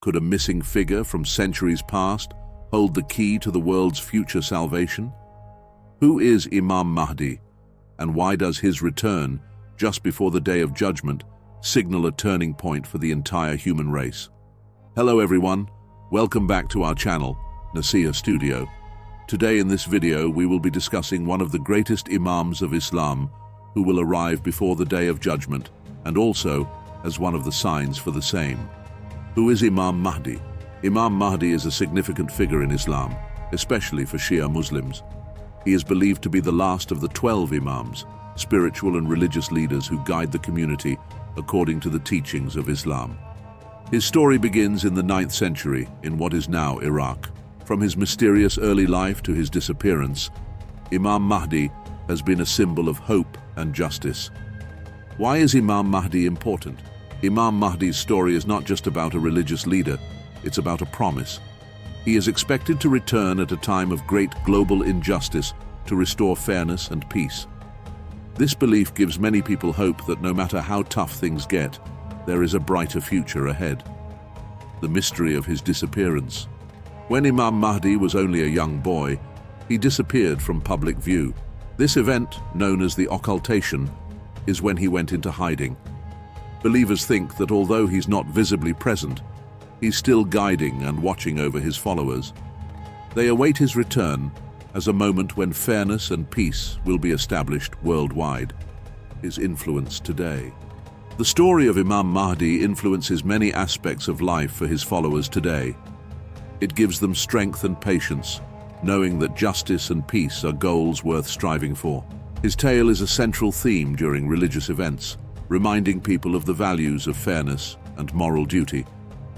Could a missing figure from centuries past hold the key to the world's future salvation? Who is Imam Mahdi, and why does his return, just before the Day of Judgment, signal a turning point for the entire human race? Hello everyone, welcome back to our channel, Naseeha Studio. Today in this video we will be discussing one of the greatest Imams of Islam who will arrive before the Day of Judgment, and also as one of the signs for the same. Who is Imam Mahdi? Imam Mahdi is a significant figure in Islam, especially for Shia Muslims. He is believed to be the last of the 12 Imams, spiritual and religious leaders who guide the community according to the teachings of Islam. His story begins in the 9th century in what is now Iraq. From his mysterious early life to his disappearance, Imam Mahdi has been a symbol of hope and justice. Why is Imam Mahdi important? Imam Mahdi's story is not just about a religious leader, it's about a promise. He is expected to return at a time of great global injustice to restore fairness and peace. This belief gives many people hope that no matter how tough things get, there is a brighter future ahead. The mystery of his disappearance. When Imam Mahdi was only a young boy, he disappeared from public view. This event, known as the occultation, is when he went into hiding. Believers think that although he's not visibly present, he's still guiding and watching over his followers. They await his return as a moment when fairness and peace will be established worldwide. His influence today. The story of Imam Mahdi influences many aspects of life for his followers today. It gives them strength and patience, knowing that justice and peace are goals worth striving for. His tale is a central theme during religious events, reminding people of the values of fairness and moral duty.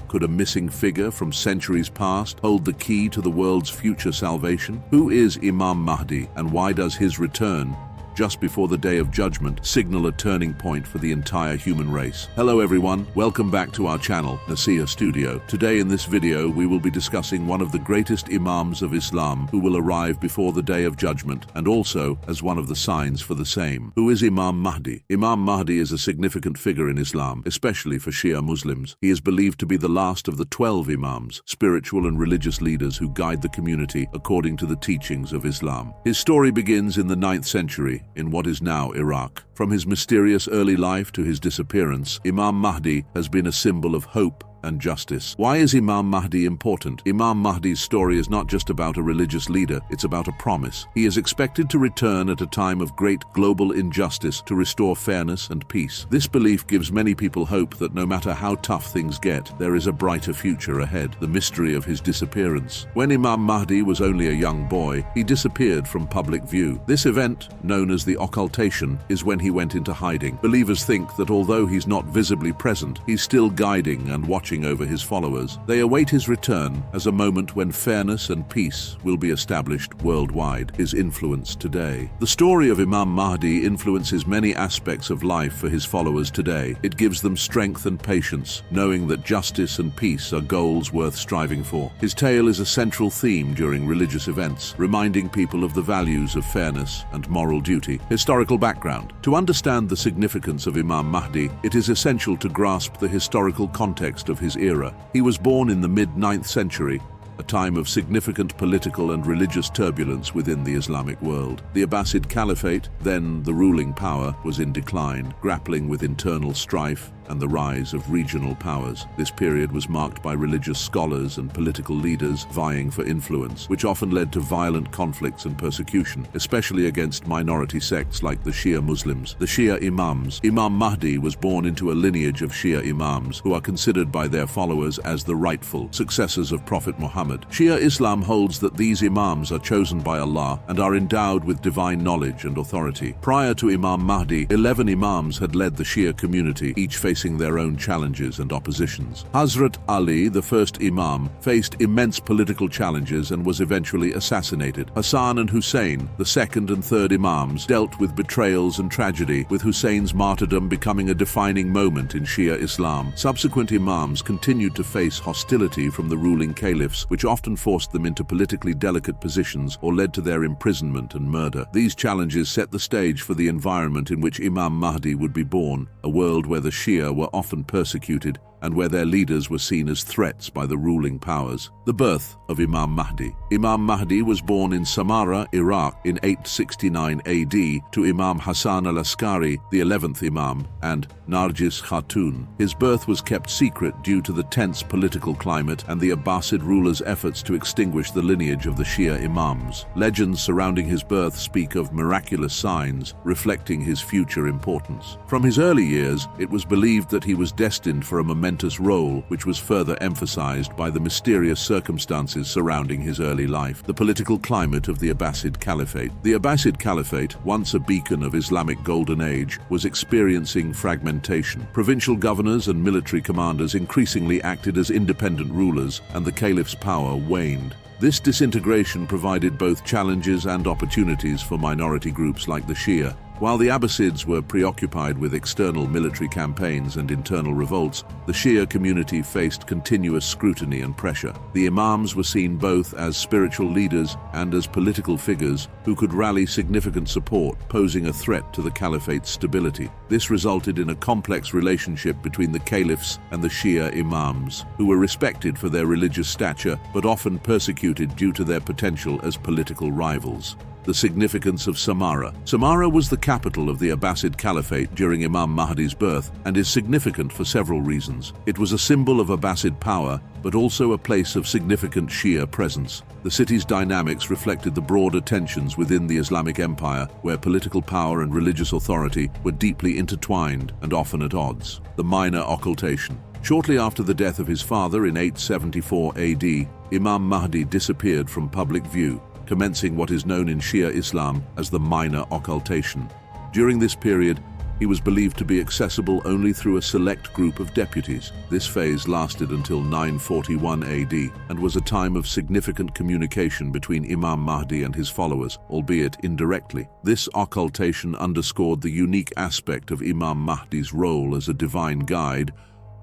Could a missing figure from centuries past hold the key to the world's future salvation? Who is Imam Mahdi, and why does his return, just before the Day of Judgment, signal a turning point for the entire human race? Hello everyone, welcome back to our channel, Naseeha Studio. Today in this video we will be discussing one of the greatest Imams of Islam who will arrive before the Day of Judgment, and also as one of the signs for the same. Who is Imam Mahdi? Imam Mahdi is a significant figure in Islam, especially for Shia Muslims. He is believed to be the last of the 12 Imams, spiritual and religious leaders who guide the community according to the teachings of Islam. His story begins in the 9th century in what is now Iraq. From his mysterious early life to his disappearance, Imam Mahdi has been a symbol of hope and justice. Why is Imam Mahdi important? Imam Mahdi's story is not just about a religious leader, it's about a promise. He is expected to return at a time of great global injustice to restore fairness and peace. This belief gives many people hope that no matter how tough things get, there is a brighter future ahead. The mystery of his disappearance. When Imam Mahdi was only a young boy, he disappeared from public view. This event, known as the occultation, is when he went into hiding. Believers think that although he's not visibly present, he's still guiding and watching over his followers. They await his return as a moment when fairness and peace will be established worldwide. His influence today. The story of Imam Mahdi influences many aspects of life for his followers today. It gives them strength and patience, knowing that justice and peace are goals worth striving for. His tale is a central theme during religious events, reminding people of the values of fairness and moral duty. Historical background. To understand the significance of Imam Mahdi, it is essential to grasp the historical context of his era. He was born in the mid-9th century, a time of significant political and religious turbulence within the Islamic world. The Abbasid Caliphate, then the ruling power, was in decline, grappling with internal strife and the rise of regional powers. This period was marked by religious scholars and political leaders vying for influence, which often led to violent conflicts and persecution, especially against minority sects like the Shia Muslims. The Shia Imams. Imam Mahdi was born into a lineage of Shia Imams who are considered by their followers as the rightful successors of Prophet Muhammad. Shia Islam holds that these Imams are chosen by Allah and are endowed with divine knowledge and authority. Prior to Imam Mahdi, 11 Imams had led the Shia community, each facing their own challenges and oppositions. Hazrat Ali, the first Imam, faced immense political challenges and was eventually assassinated. Hassan and Hussein, the second and third Imams, dealt with betrayals and tragedy, with Hussein's martyrdom becoming a defining moment in Shia Islam. Subsequent Imams continued to face hostility from the ruling caliphs, which often forced them into politically delicate positions or led to their imprisonment and murder. These challenges set the stage for the environment in which Imam Mahdi would be born, a world where the Shia were often persecuted and where their leaders were seen as threats by the ruling powers. The birth of Imam Mahdi. Imam Mahdi was born in Samarra, Iraq in 869 AD to Imam Hassan al-Askari, the 11th Imam, and Narjis Khatun. His birth was kept secret due to the tense political climate and the Abbasid rulers' efforts to extinguish the lineage of the Shia Imams. Legends surrounding his birth speak of miraculous signs, reflecting his future importance. From his early years, it was believed that he was destined for a momentous role, which was further emphasized by the mysterious circumstances surrounding his early life. The political climate of the Abbasid Caliphate. The Abbasid Caliphate, once a beacon of Islamic Golden Age, was experiencing fragmentation. Provincial governors and military commanders increasingly acted as independent rulers, and the caliph's power waned. This disintegration provided both challenges and opportunities for minority groups like the Shia. While the Abbasids were preoccupied with external military campaigns and internal revolts, the Shia community faced continuous scrutiny and pressure. The Imams were seen both as spiritual leaders and as political figures who could rally significant support, posing a threat to the Caliphate's stability. This resulted in a complex relationship between the caliphs and the Shia Imams, who were respected for their religious stature but often persecuted due to their potential as political rivals. The significance of Samarra. Samarra was the capital of the Abbasid Caliphate during Imam Mahdi's birth and is significant for several reasons. It was a symbol of Abbasid power, but also a place of significant Shia presence. The city's dynamics reflected the broader tensions within the Islamic Empire, where political power and religious authority were deeply intertwined and often at odds. The minor occultation. Shortly after the death of his father in 874 AD, Imam Mahdi disappeared from public view, commencing what is known in Shia Islam as the minor occultation. During this period, he was believed to be accessible only through a select group of deputies. This phase lasted until 941 AD and was a time of significant communication between Imam Mahdi and his followers, albeit indirectly. This occultation underscored the unique aspect of Imam Mahdi's role as a divine guide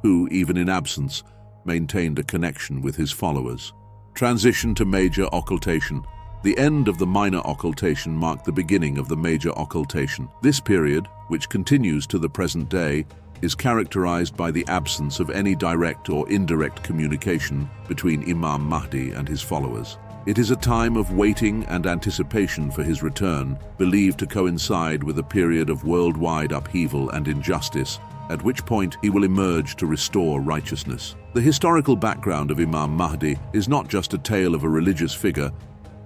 who, even in absence, maintained a connection with his followers. Transition to major occultation. The end of the minor occultation marked the beginning of the major occultation. This period, which continues to the present day, is characterized by the absence of any direct or indirect communication between Imam Mahdi and his followers. It is a time of waiting and anticipation for his return, believed to coincide with a period of worldwide upheaval and injustice, at which point he will emerge to restore righteousness. The historical background of Imam Mahdi is not just a tale of a religious figure,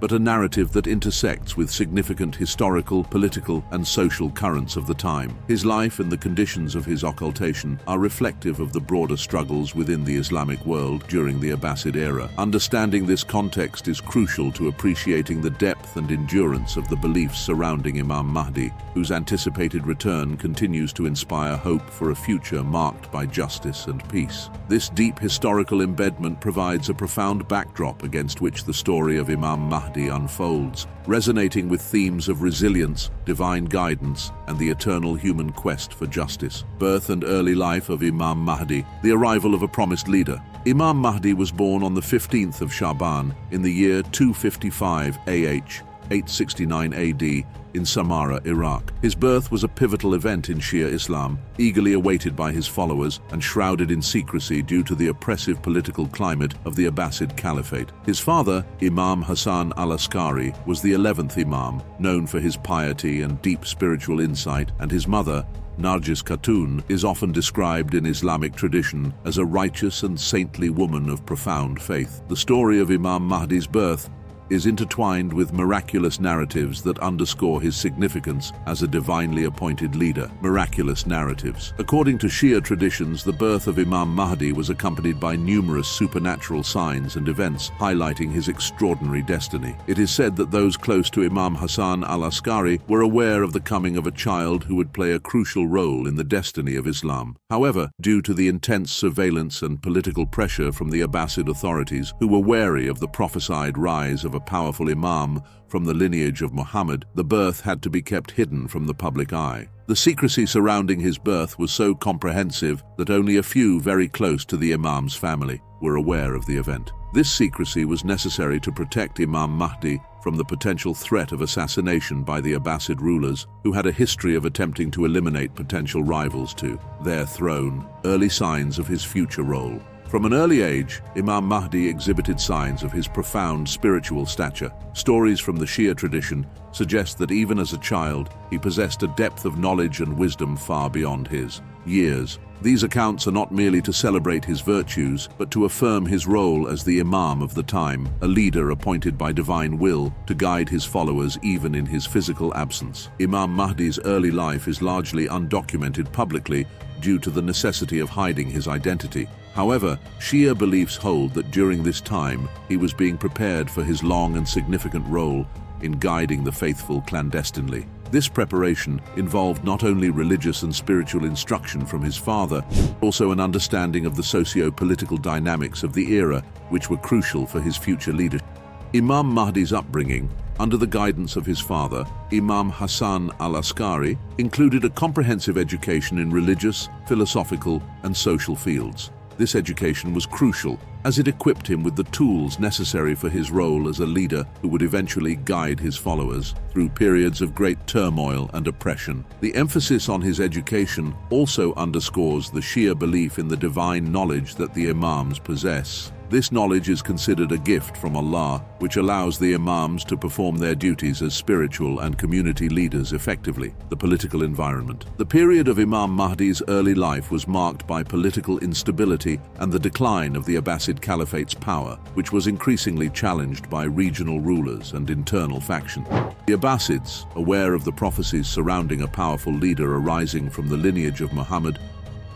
but a narrative that intersects with significant historical, political, and social currents of the time. His life and the conditions of his occultation are reflective of the broader struggles within the Islamic world during the Abbasid era. Understanding this context is crucial to appreciating the depth and endurance of the beliefs surrounding Imam Mahdi, whose anticipated return continues to inspire hope for a future marked by justice and peace. This deep historical embedment provides a profound backdrop against which the story of Imam Mahdi unfolds, resonating with themes of resilience, divine guidance, and the eternal human quest for justice. Birth and early life of Imam Mahdi. The arrival of a promised leader. Imam Mahdi was born on the 15th of Shaban in the year 255 AH, 869 AD, in Samarra, Iraq. His birth was a pivotal event in Shia Islam, eagerly awaited by his followers and shrouded in secrecy due to the oppressive political climate of the Abbasid Caliphate. His father, Imam Hassan al-Askari, was the 11th Imam, known for his piety and deep spiritual insight, and his mother, Narjis Khatun, is often described in Islamic tradition as a righteous and saintly woman of profound faith. The story of Imam Mahdi's birth is intertwined with miraculous narratives that underscore his significance as a divinely appointed leader. Miraculous narratives. According to Shia traditions, the birth of Imam Mahdi was accompanied by numerous supernatural signs and events highlighting his extraordinary destiny. It is said that those close to Imam Hassan al-Askari were aware of the coming of a child who would play a crucial role in the destiny of Islam. However, due to the intense surveillance and political pressure from the Abbasid authorities, who were wary of the prophesied rise of a powerful imam from the lineage of Muhammad, the birth had to be kept hidden from the public eye. The secrecy surrounding his birth was so comprehensive that only a few very close to the Imam's family were aware of the event. This secrecy was necessary to protect Imam Mahdi from the potential threat of assassination by the Abbasid rulers, who had a history of attempting to eliminate potential rivals to their throne. Early signs of his future role. From an early age, Imam Mahdi exhibited signs of his profound spiritual stature. Stories from the Shia tradition suggest that even as a child, he possessed a depth of knowledge and wisdom far beyond his years. These accounts are not merely to celebrate his virtues, but to affirm his role as the Imam of the time, a leader appointed by divine will to guide his followers even in his physical absence. Imam Mahdi's early life is largely undocumented publicly due to the necessity of hiding his identity. However, Shia beliefs hold that during this time, he was being prepared for his long and significant role in guiding the faithful clandestinely. This preparation involved not only religious and spiritual instruction from his father, but also an understanding of the socio-political dynamics of the era, which were crucial for his future leadership. Imam Mahdi's upbringing, under the guidance of his father, Imam Hassan al-Askari, included a comprehensive education in religious, philosophical, and social fields. This education was crucial, as it equipped him with the tools necessary for his role as a leader who would eventually guide his followers through periods of great turmoil and oppression. The emphasis on his education also underscores the Shia belief in the divine knowledge that the Imams possess. This knowledge is considered a gift from Allah, which allows the Imams to perform their duties as spiritual and community leaders effectively. The political environment. The period of Imam Mahdi's early life was marked by political instability and the decline of the Abbasid Caliphate's power, which was increasingly challenged by regional rulers and internal factions. The Abbasids, aware of the prophecies surrounding a powerful leader arising from the lineage of Muhammad,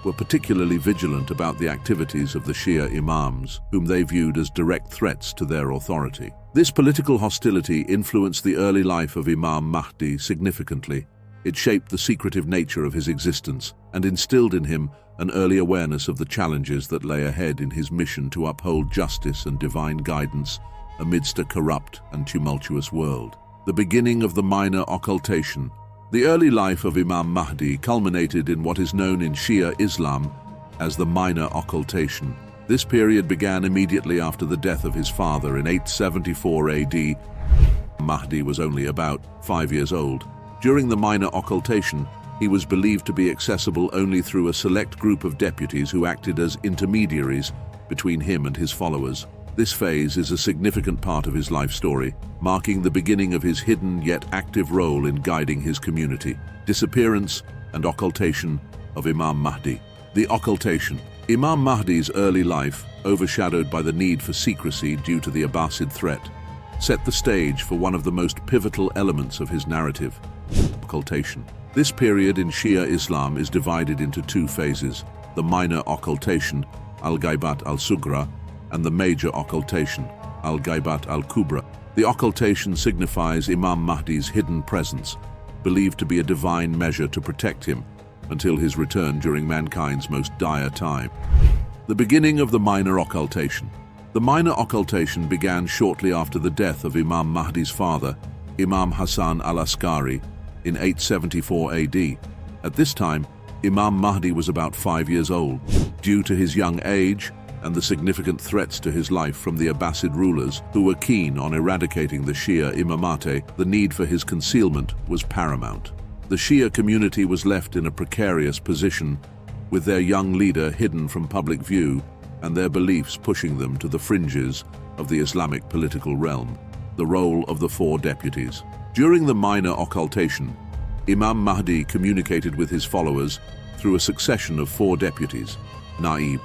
were particularly vigilant about the activities of the Shia Imams, whom they viewed as direct threats to their authority. This political hostility influenced the early life of Imam Mahdi significantly. It shaped the secretive nature of his existence and instilled in him an early awareness of the challenges that lay ahead in his mission to uphold justice and divine guidance amidst a corrupt and tumultuous world. The beginning of the minor occultation. The early life of Imam Mahdi culminated in what is known in Shia Islam as the minor occultation. This period began immediately after the death of his father in 874 AD. Mahdi was only about 5 years old. During the minor occultation, he was believed to be accessible only through a select group of deputies who acted as intermediaries between him and his followers. This phase is a significant part of his life story, marking the beginning of his hidden yet active role in guiding his community. Disappearance and occultation of Imam Mahdi. The occultation. Imam Mahdi's early life, overshadowed by the need for secrecy due to the Abbasid threat, set the stage for one of the most pivotal elements of his narrative: occultation. This period in Shia Islam is divided into two phases: the minor occultation, al-Ghaibat al-Sugra, and the major occultation, al-Ghaibat al-Kubra. The occultation signifies Imam Mahdi's hidden presence, believed to be a divine measure to protect him until his return during mankind's most dire time. The beginning of the minor occultation. The minor occultation began shortly after the death of Imam Mahdi's father, Imam Hassan al-Askari, in 874 AD. At this time, Imam Mahdi was about 5 years old. Due to his young age and the significant threats to his life from the Abbasid rulers, who were keen on eradicating the Shia Imamate, the need for his concealment was paramount. The Shia community was left in a precarious position, with their young leader hidden from public view and their beliefs pushing them to the fringes of the Islamic political realm. The role of the 4 deputies. During the minor occultation, Imam Mahdi communicated with his followers through a succession of 4 deputies, Naib.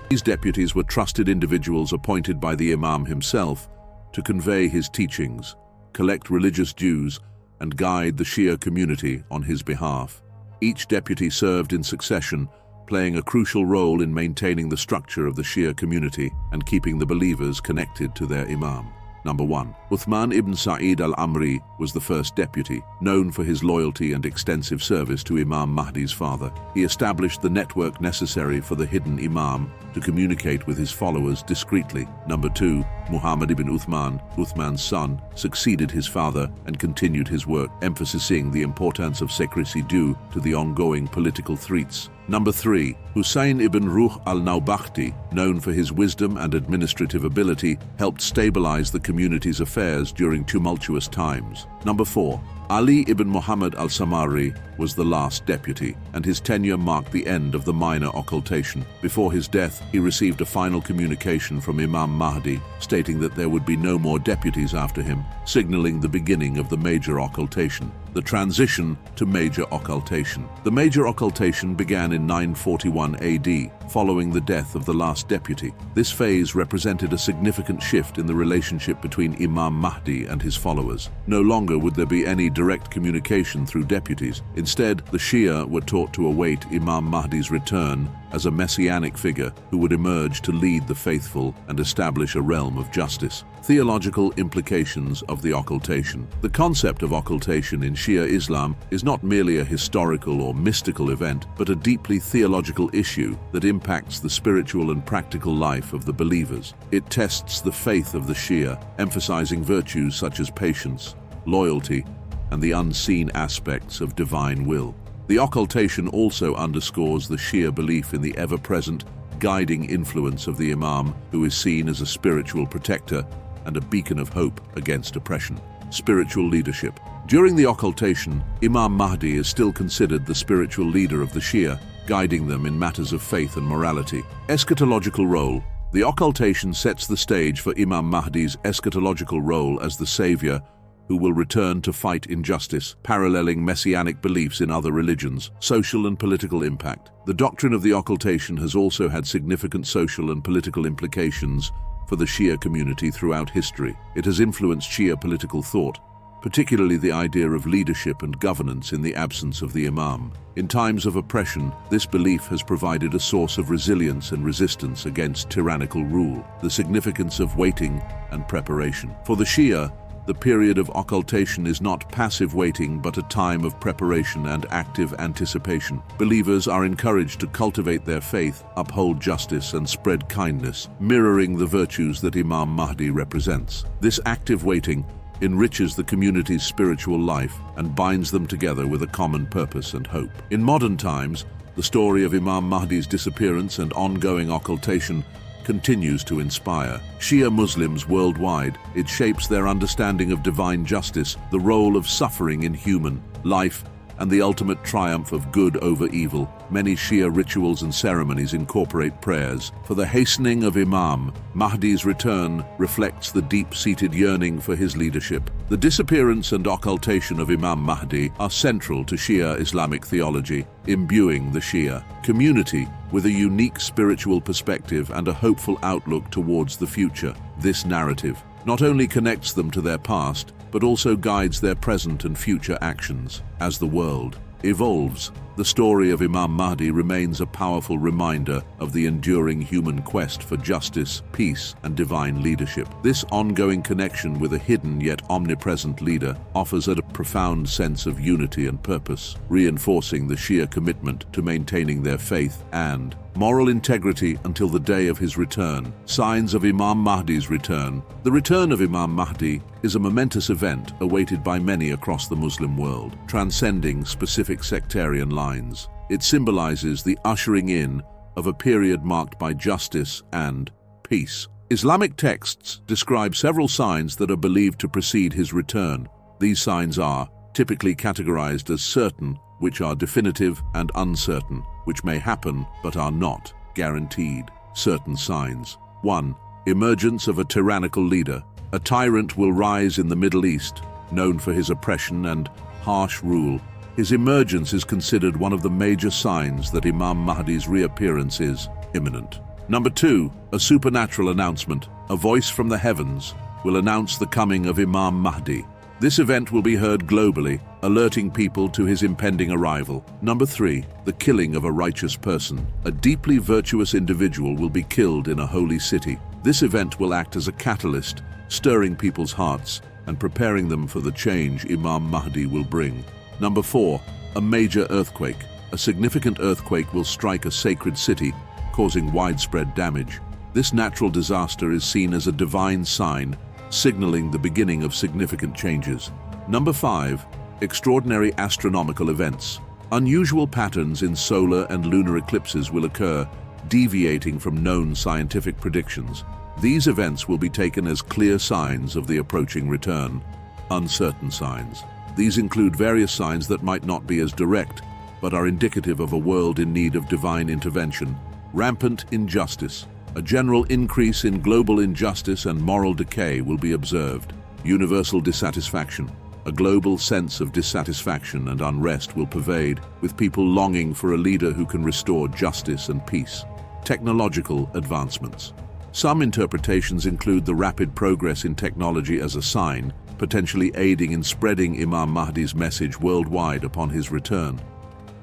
These deputies were trusted individuals appointed by the Imam himself to convey his teachings, collect religious dues, and guide the Shia community on his behalf. Each deputy served in succession, playing a crucial role in maintaining the structure of the Shia community and keeping the believers connected to their Imam. Number 1. Uthman ibn Sa'id al-Amri was the first deputy, known for his loyalty and extensive service to Imam Mahdi's father. He established the network necessary for the hidden Imam to communicate with his followers discreetly. Number 2. Muhammad ibn Uthman, Uthman's son, succeeded his father and continued his work, emphasizing the importance of secrecy due to the ongoing political threats. Number 3. Hussein ibn Ruh al-Nawbakht, known for his wisdom and administrative ability, helped stabilize the community's affairs during tumultuous times. Number 4. Ali ibn Muhammad al-Samari was the last deputy, and his tenure marked the end of the minor occultation. Before his death, he received a final communication from Imam Mahdi stating that there would be no more deputies after him, signaling the beginning of the major occultation. The transition to major occultation. The major occultation began in 941 AD, following the death of the last deputy. This phase represented a significant shift in the relationship between Imam Mahdi and his followers. No longer would there be any direct communication through deputies. Instead, the Shia were taught to await Imam Mahdi's return as a messianic figure who would emerge to lead the faithful and establish a realm of justice. Theological implications of the occultation. The concept of occultation in Shia Islam is not merely a historical or mystical event, but a deeply theological issue that impacts the spiritual and practical life of the believers. It tests the faith of the Shia, emphasizing virtues such as patience, loyalty, and the unseen aspects of divine will. The occultation also underscores the Shia belief in the ever-present, guiding influence of the Imam, who is seen as a spiritual protector and a beacon of hope against oppression. Spiritual leadership. During the occultation, Imam Mahdi is still considered the spiritual leader of the Shia, guiding them in matters of faith and morality. Eschatological role. The occultation sets the stage for Imam Mahdi's eschatological role as the savior who will return to fight injustice, paralleling messianic beliefs in other religions. Social and political impact. The doctrine of the occultation has also had significant social and political implications for the Shia community throughout history. It has influenced Shia political thought, particularly the idea of leadership and governance in the absence of the Imam. In times of oppression, this belief has provided a source of resilience and resistance against tyrannical rule. The significance of waiting and preparation. For the Shia, the period of occultation is not passive waiting but a time of preparation and active anticipation. Believers are encouraged to cultivate their faith, uphold justice, and spread kindness, mirroring the virtues that Imam Mahdi represents. This active waiting enriches the community's spiritual life and binds them together with a common purpose and hope. In modern times, the story of Imam Mahdi's disappearance and ongoing occultation continues to inspire Shia Muslims worldwide. It shapes their understanding of divine justice, the role of suffering in human life, and the ultimate triumph of good over evil. Many Shia rituals and ceremonies incorporate prayers for the hastening of Imam Mahdi's return reflects the deep-seated yearning for his leadership. The disappearance and occultation of Imam Mahdi are central to Shia Islamic theology, imbuing the Shia community with a unique spiritual perspective and a hopeful outlook towards the future. This narrative not only connects them to their past, but also guides their present and future actions. As the world evolves, the story of Imam Mahdi remains a powerful reminder of the enduring human quest for justice, peace, and divine leadership. This ongoing connection with a hidden yet omnipresent leader offers a profound sense of unity and purpose, reinforcing the Shia commitment to maintaining their faith and moral integrity until the day of his return. Signs of Imam Mahdi's return. The return of Imam Mahdi is a momentous event awaited by many across the Muslim world, transcending specific sectarian lines. It symbolizes the ushering in of a period marked by justice and peace. Islamic texts describe several signs that are believed to precede his return. These signs are typically categorized as certain, which are definitive, and uncertain, which may happen but are not guaranteed. Certain signs. 1. Emergence of a tyrannical leader. A tyrant will rise in the Middle East, known for his oppression and harsh rule. His emergence is considered one of the major signs that Imam Mahdi's reappearance is imminent. Number 2. A supernatural announcement. A voice from the heavens will announce the coming of Imam Mahdi. This event will be heard globally, alerting people to his impending arrival. Number 3. The killing of a righteous person. A deeply virtuous individual will be killed in a holy city. This event will act as a catalyst, stirring people's hearts and preparing them for the change Imam Mahdi will bring. Number 4. A major earthquake. A significant earthquake will strike a sacred city, causing widespread damage. This natural disaster is seen as a divine sign, signaling the beginning of significant changes. Number 5. Extraordinary astronomical events. Unusual patterns in solar and lunar eclipses will occur, deviating from known scientific predictions. These events will be taken as clear signs of the approaching return. Uncertain signs. These include various signs that might not be as direct, but are indicative of a world in need of divine intervention. Rampant injustice. A general increase in global injustice and moral decay will be observed. Universal dissatisfaction. A global sense of dissatisfaction and unrest will pervade, with people longing for a leader who can restore justice and peace. Technological advancements. Some interpretations include the rapid progress in technology as a sign, potentially aiding in spreading Imam Mahdi's message worldwide upon his return.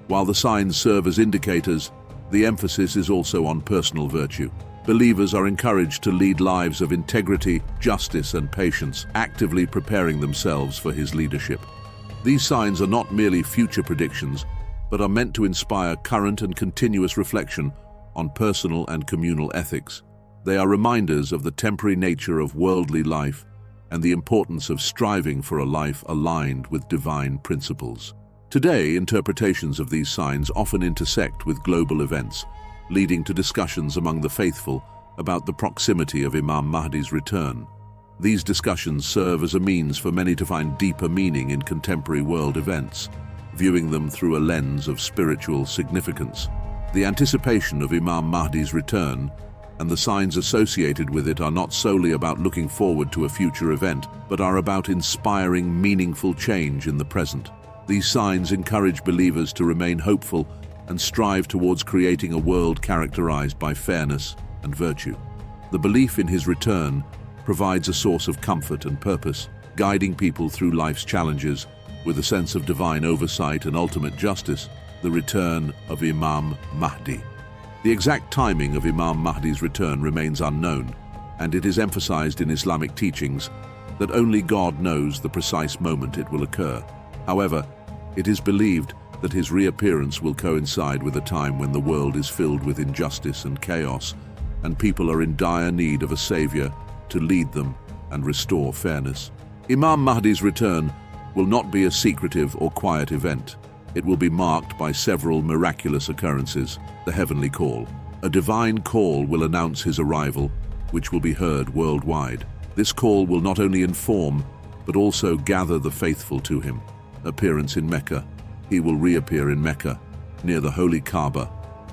While the signs serve as indicators, the emphasis is also on personal virtue. Believers are encouraged to lead lives of integrity, justice, and patience, actively preparing themselves for his leadership. These signs are not merely future predictions, but are meant to inspire current and continuous reflection on personal and communal ethics. They are reminders of the temporary nature of worldly life and the importance of striving for a life aligned with divine principles. Today, interpretations of these signs often intersect with global events, leading to discussions among the faithful about the proximity of Imam Mahdi's return. These discussions serve as a means for many to find deeper meaning in contemporary world events, viewing them through a lens of spiritual significance. The anticipation of Imam Mahdi's return and the signs associated with it are not solely about looking forward to a future event, but are about inspiring meaningful change in the present. These signs encourage believers to remain hopeful and strive towards creating a world characterized by fairness and virtue. The belief in his return provides a source of comfort and purpose, guiding people through life's challenges with a sense of divine oversight and ultimate justice. The return of Imam Mahdi. The exact timing of Imam Mahdi's return remains unknown, and it is emphasized in Islamic teachings that only God knows the precise moment it will occur. However, it is believed that his reappearance will coincide with a time when the world is filled with injustice and chaos, and people are in dire need of a savior to lead them and restore fairness. Imam Mahdi's return will not be a secretive or quiet event. It will be marked by several miraculous occurrences. The heavenly call. A divine call will announce his arrival, which will be heard worldwide. This call will not only inform, but also gather the faithful to him. Appearance in Mecca. He will reappear in Mecca, near the holy Kaba,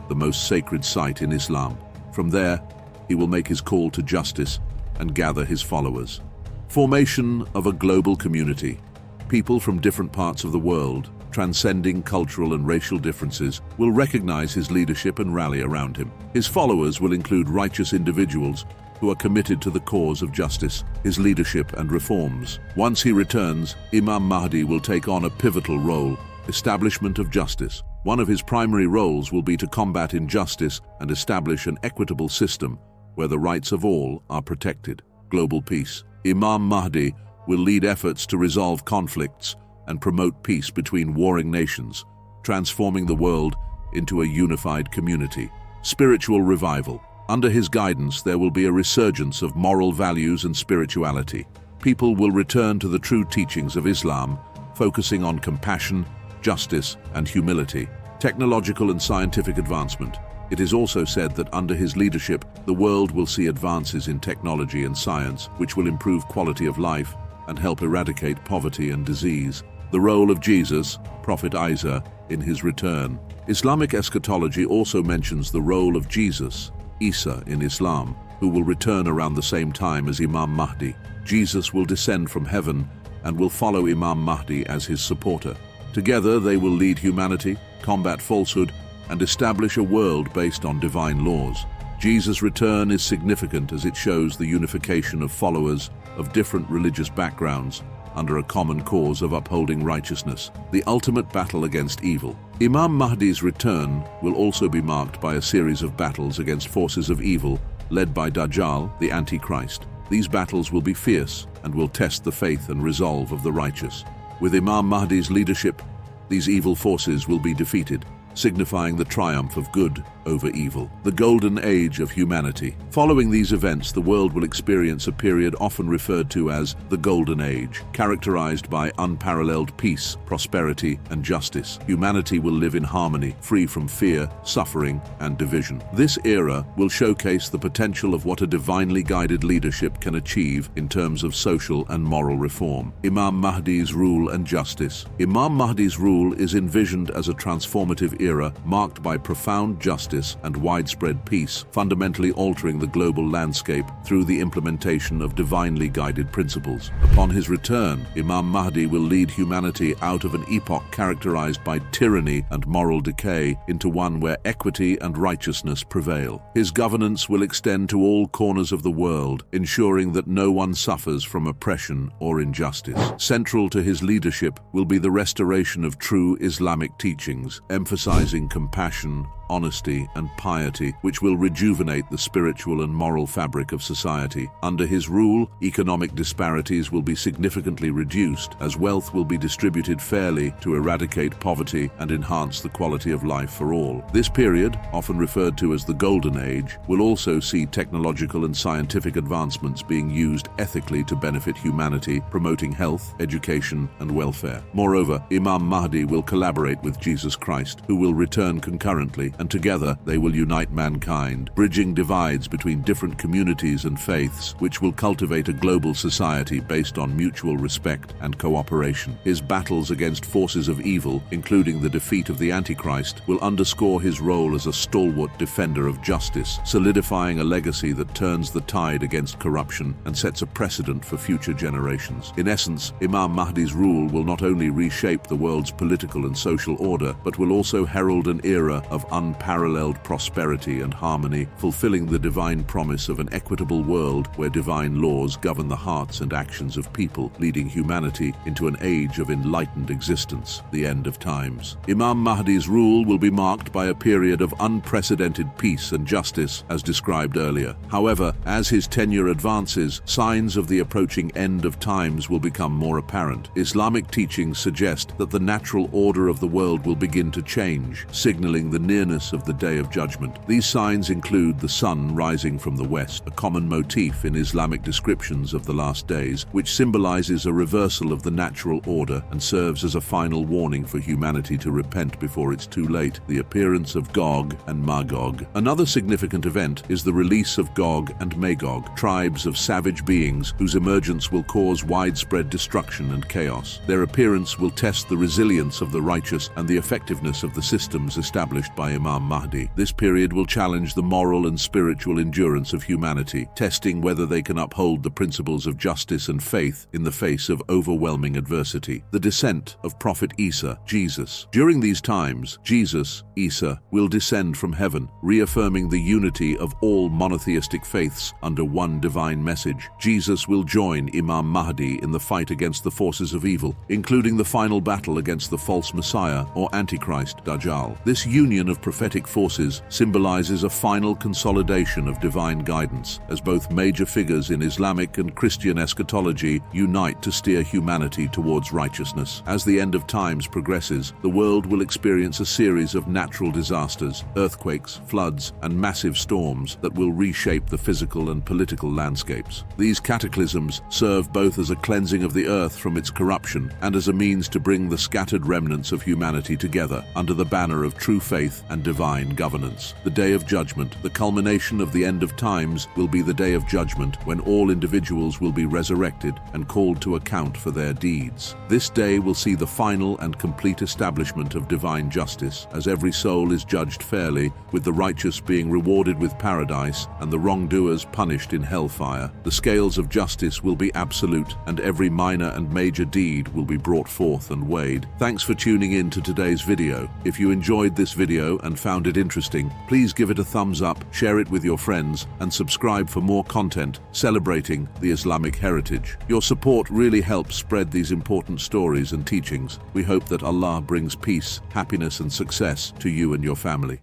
the most sacred site in Islam. From there, he will make his call to justice and gather his followers. Formation of a global community. People from different parts of the world, transcending cultural and racial differences, will recognize his leadership and rally around him. His followers will include righteous individuals who are committed to the cause of justice, his leadership and reforms. Once he returns, Imam Mahdi will take on a pivotal role: establishment of justice. One of his primary roles will be to combat injustice and establish an equitable system where the rights of all are protected. Global peace. Imam Mahdi will lead efforts to resolve conflicts and promote peace between warring nations, transforming the world into a unified community. Spiritual revival. Under his guidance, there will be a resurgence of moral values and spirituality. People will return to the true teachings of Islam, focusing on compassion, justice, and humility. Technological and scientific advancement. It is also said that under his leadership, the world will see advances in technology and science, which will improve quality of life and help eradicate poverty and disease. The role of Jesus, Prophet Isa, in his return. Islamic eschatology also mentions the role of Jesus, Isa, in Islam, who will return around the same time as Imam Mahdi. Jesus will descend from heaven and will follow Imam Mahdi as his supporter. Together, they will lead humanity, combat falsehood, and establish a world based on divine laws. Jesus' return is significant as it shows the unification of followers of different religious backgrounds under a common cause of upholding righteousness, the ultimate battle against evil. Imam Mahdi's return will also be marked by a series of battles against forces of evil led by Dajjal, the Antichrist. These battles will be fierce and will test the faith and resolve of the righteous. With Imam Mahdi's leadership, these evil forces will be defeated, signifying the triumph of good over evil. The Golden Age of Humanity. Following these events, the world will experience a period often referred to as the Golden Age, characterized by unparalleled peace, prosperity, and justice. Humanity will live in harmony, free from fear, suffering, and division. This era will showcase the potential of what a divinely guided leadership can achieve in terms of social and moral reform. Imam Mahdi's rule and justice. Imam Mahdi's rule is envisioned as a transformative era marked by profound justice and widespread peace, fundamentally altering the global landscape through the implementation of divinely guided principles. Upon his return, Imam Mahdi will lead humanity out of an epoch characterized by tyranny and moral decay into one where equity and righteousness prevail. His governance will extend to all corners of the world, ensuring that no one suffers from oppression or injustice. Central to his leadership will be the restoration of true Islamic teachings, emphasizing compassion, honesty, and piety, which will rejuvenate the spiritual and moral fabric of society. Under his rule, economic disparities will be significantly reduced, as wealth will be distributed fairly to eradicate poverty and enhance the quality of life for all. This period, often referred to as the Golden Age, will also see technological and scientific advancements being used ethically to benefit humanity, promoting health, education, and welfare. Moreover, Imam Mahdi will collaborate with Jesus Christ, who will return concurrently, and together they will unite mankind, bridging divides between different communities and faiths, which will cultivate a global society based on mutual respect and cooperation. His battles against forces of evil, including the defeat of the Antichrist, will underscore his role as a stalwart defender of justice, solidifying a legacy that turns the tide against corruption and sets a precedent for future generations. In essence, Imam Mahdi's rule will not only reshape the world's political and social order, but will also herald an era of unparalleled prosperity and harmony, fulfilling the divine promise of an equitable world where divine laws govern the hearts and actions of people, leading humanity into an age of enlightened existence, the end of times. Imam Mahdi's rule will be marked by a period of unprecedented peace and justice, as described earlier. However, as his tenure advances, signs of the approaching end of times will become more apparent. Islamic teachings suggest that the natural order of the world will begin to change, signaling the nearness of the Day of Judgment. These signs include the sun rising from the west, a common motif in Islamic descriptions of the last days, which symbolizes a reversal of the natural order and serves as a final warning for humanity to repent before it's too late. The appearance of Gog and Magog. Another significant event is the release of Gog and Magog, tribes of savage beings whose emergence will cause widespread destruction and chaos. Their appearance will test the resilience of the righteous and the effectiveness of the systems established by Imam Mahdi. This period will challenge the moral and spiritual endurance of humanity, testing whether they can uphold the principles of justice and faith in the face of overwhelming adversity. The descent of Prophet Isa, Jesus. During these times, Jesus, Isa, will descend from heaven, reaffirming the unity of all monotheistic faiths under one divine message. Jesus will join Imam Mahdi in the fight against the forces of evil, including the final battle against the false Messiah or Antichrist, Dajjal. This union of prophetic forces symbolizes a final consolidation of divine guidance, as both major figures in Islamic and Christian eschatology unite to steer humanity towards righteousness. As the end of times progresses, the world will experience a series of natural disasters, earthquakes, floods, and massive storms that will reshape the physical and political landscapes. These cataclysms serve both as a cleansing of the earth from its corruption and as a means to bring the scattered remnants of humanity together under the banner of true faith and divine governance. The Day of Judgment. The culmination of the end of times will be the Day of Judgment, when all individuals will be resurrected and called to account for their deeds. This day will see the final and complete establishment of divine justice, as every soul is judged fairly, with the righteous being rewarded with paradise and the wrongdoers punished in hellfire. The scales of justice will be absolute, and every minor and major deed will be brought forth and weighed. Thanks for tuning in to today's video. If you enjoyed this video and found it interesting, please give it a thumbs up, share it with your friends, and subscribe for more content celebrating the Islamic heritage. Your support really helps spread these important stories and teachings. We hope that Allah brings peace, happiness, and success to you and your family.